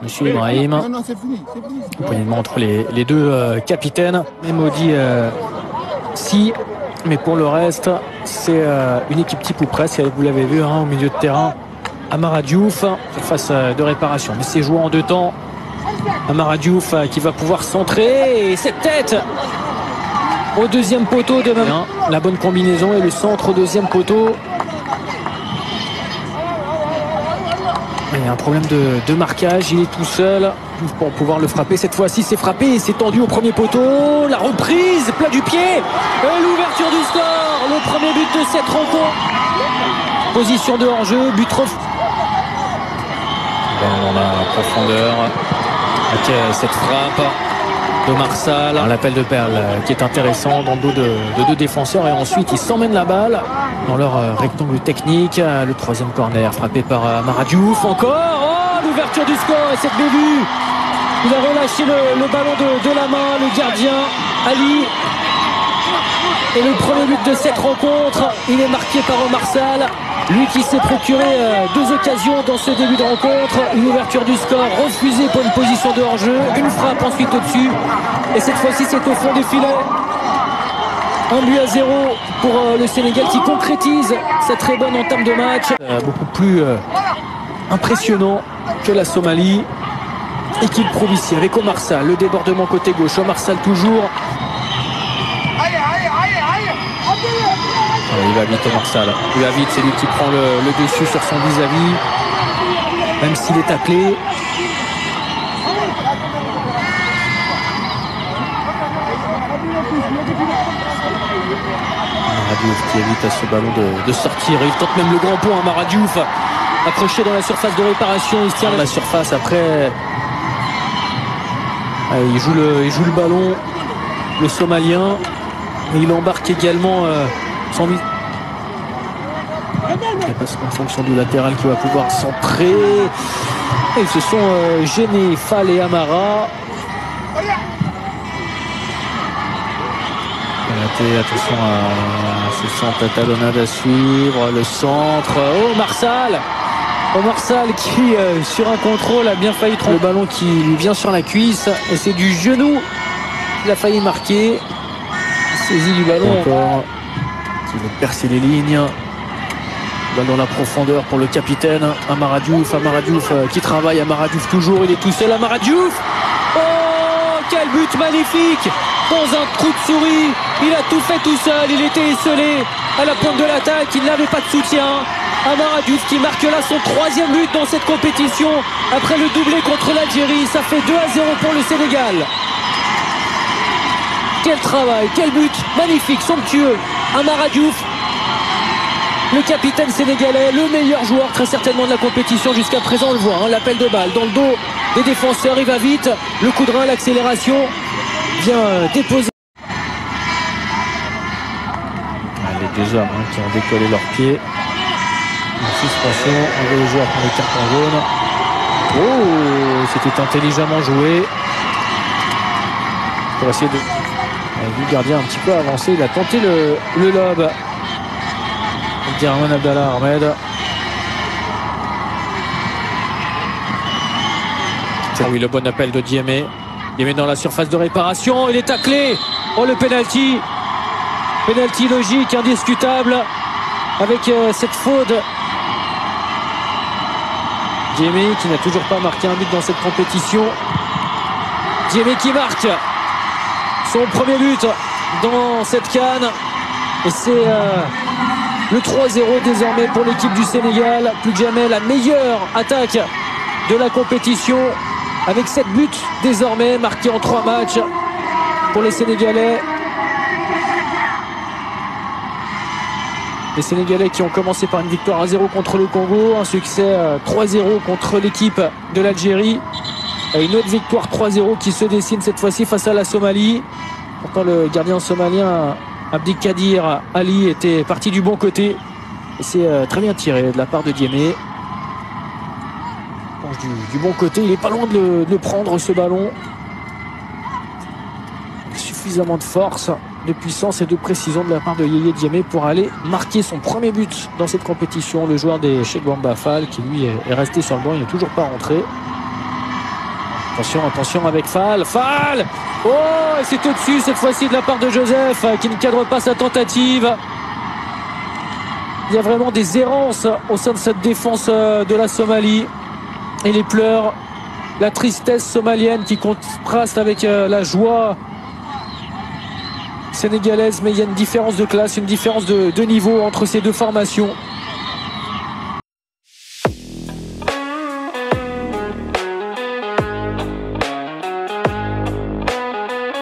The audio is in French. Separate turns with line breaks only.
Monsieur Ibrahim.
Non, c'est fini.
Poignement entre les deux capitaines. Memodi si. Mais pour le reste, c'est une équipe type ou presque. Vous l'avez vu au milieu de terrain. Amara Diouf, surface de réparation. Mais c'est joué en deux temps. Amara Diouf qui va pouvoir centrer. Et cette tête au deuxième poteau de même. La bonne combinaison et le centre au deuxième poteau. Il y a un problème de marquage. Il est tout seul pour pouvoir le frapper. Cette fois-ci, c'est frappé et c'est tendu au premier poteau. La reprise, plat du pied. Et l'ouverture du score. Le premier but de cette rencontre. Position de hors-jeu, but trop. Dans la profondeur. Avec cette frappe de Marsal. L'appel de Perle qui est intéressant dans le dos de deux défenseurs. Et ensuite, ils s'emmènent la balle dans leur rectangle technique. Le troisième corner frappé par Amara Diouf. Encore. Oh, l'ouverture du score et cette bévue. Il a relâché le ballon de la main. Le gardien, Ali. Et le premier but de cette rencontre, il est marqué par Marsal. Lui qui s'est procuré deux occasions dans ce début de rencontre. Une ouverture du score refusée pour une position de hors-jeu. Une frappe ensuite au-dessus. Et cette fois-ci, c'est au fond des filets. 1-0 pour le Sénégal qui concrétise cette très bonne entame de match. Beaucoup plus impressionnant que la Somalie. Et qui le prouve ici avec Omar Sall. Le débordement côté gauche. Omar Sall toujours. Il va vite Omar Sall. Il va vite, c'est lui qui prend le dessus sur son vis-à-vis. Même s'il est taclé. Amara Diouf qui évite à ce ballon de sortir. Il tente même le grand pont. Amara Diouf accroché dans la surface de réparation. Il se tient à la surface après. Il joue le ballon. Le Somalien. Et il embarque également son mise. Il passe en fonction du latéral qui va pouvoir centrer. Et ils se sont gênés, Fall et Amara. Attention à ce centre, talonnade à suivre. Le centre. Oh, Marsal. Omar Sall qui, sur un contrôle, a bien failli tromper le ballon qui lui vient sur la cuisse. Et c'est du genou qu'il a failli marquer. Saisie du ballon encore. Qui veut percer les lignes. Balle dans la profondeur pour le capitaine Amara Diouf. Amara Diouf qui travaille. Amara Diouf toujours. Il est tout seul. Amara Diouf. Oh, quel but magnifique. Dans un trou de souris. Il a tout fait tout seul. Il était esselé à la pointe de l'attaque. Il n'avait pas de soutien. Amara Diouf qui marque là son troisième but dans cette compétition. Après le doublé contre l'Algérie. Ça fait 2-0 pour le Sénégal. Quel travail, quel but, magnifique, somptueux. Amara Diouf, le capitaine sénégalais, le meilleur joueur très certainement de la compétition jusqu'à présent, on le voit, l'appel de balle dans le dos des défenseurs, il va vite, le coup de rein, l'accélération vient déposer. Les deux hommes qui ont décollé leurs pieds. Une suspension, on voit les joueurs prendre le carton jaune. Oh, c'était intelligemment joué. Pour essayer de... Le gardien un petit peu avancé, il a tenté le lob. Abdirahman Abdallah Ahmed. Oui, le bon appel de Diémé. Diémé dans la surface de réparation, il est taclé. Oh, le penalty. Penalty logique, indiscutable. Avec cette faute. Diémé qui n'a toujours pas marqué un but dans cette compétition. Diémé qui marque son premier but dans cette CAN. Et c'est le 3-0 désormais pour l'équipe du Sénégal. Plus que jamais la meilleure attaque de la compétition. Avec 7 buts désormais marqués en 3 matchs pour les Sénégalais. Les Sénégalais qui ont commencé par une victoire 1-0 contre le Congo. Un succès 3-0 contre l'équipe de l'Algérie. Et une autre victoire 3-0 qui se dessine cette fois-ci face à la Somalie. Pourtant le gardien somalien Abdelkadir Ali était parti du bon côté. Et c'est très bien tiré de la part de Diémé. Du bon côté, il n'est pas loin de le prendre ce ballon. Suffisamment de force, de puissance et de précision de la part de Yeye Diémé pour aller marquer son premier but dans cette compétition. Le joueur des Cheikh Bamba Fall qui lui est resté sur le banc, il n'est toujours pas rentré. Attention avec Fall. Oh, et c'est au-dessus cette fois-ci de la part de Joseph qui ne cadre pas sa tentative. Il y a vraiment des errances au sein de cette défense de la Somalie. Et les pleurs, la tristesse somalienne qui contraste avec la joie sénégalaise. Mais il y a une différence de classe, une différence de niveau entre ces deux formations.